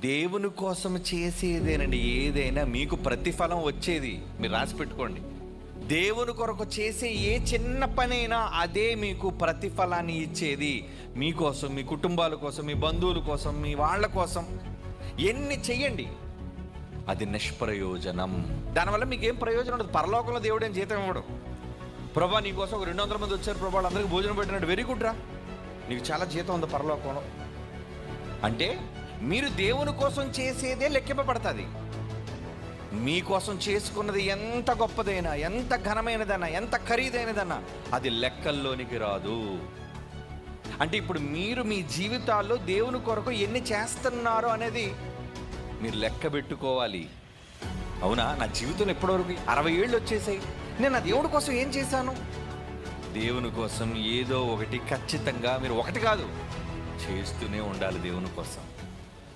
దేవుని కోసం చేసేదేనండి ఏదైనా మీకు ప్రతిఫలం వచ్చేది. మీరు రాసి పెట్టుకోండి. దేవుని కొరకు చేసే ఏ చిన్న పనైనా అదే మీకు ప్రతిఫలాన్ని ఇచ్చేది. మీకోసం, మీ కుటుంబాల కోసం, మీ బంధువుల కోసం, మీ వాళ్ళ కోసం ఎన్ని చెయ్యండి, అది నిష్ప్రయోజనం. దానివల్ల మీకు ఏం ప్రయోజనం ఉండదు. పరలోకంలో దేవుడు ఏం జీతం ఇవ్వడు. ప్రభా నీకోసం ఒక 200 మంది వచ్చారు ప్రభా, వాళ్ళందరికీ భోజనం పెట్టినట్టు, వెరీ గుడ్ రా, నీకు చాలా జీతం ఉంది పరలోకంలో. అంటే మీరు దేవుని కోసం చేసేదే లెక్కింపబడుతుంది. మీకోసం చేసుకున్నది ఎంత గొప్పదైనా, ఎంత ఘనమైనదన్నా, ఎంత ఖరీదైనదన్నా అది లెక్కల్లోనికి రాదు. అంటే ఇప్పుడు మీరు మీ జీవితాల్లో దేవుని కొరకు ఎన్ని చేస్తున్నారో అనేది మీరు లెక్క పెట్టుకోవాలి. అవునా, నా జీవితంలో ఎప్పటివరకు 60 ఏళ్ళు వచ్చేసాయి, నేను నా దేవుడి కోసం ఏం చేశాను? దేవుని కోసం ఏదో ఒకటి ఖచ్చితంగా మీరు ఒకటి కాదు చేస్తూనే ఉండాలి దేవుని కోసం.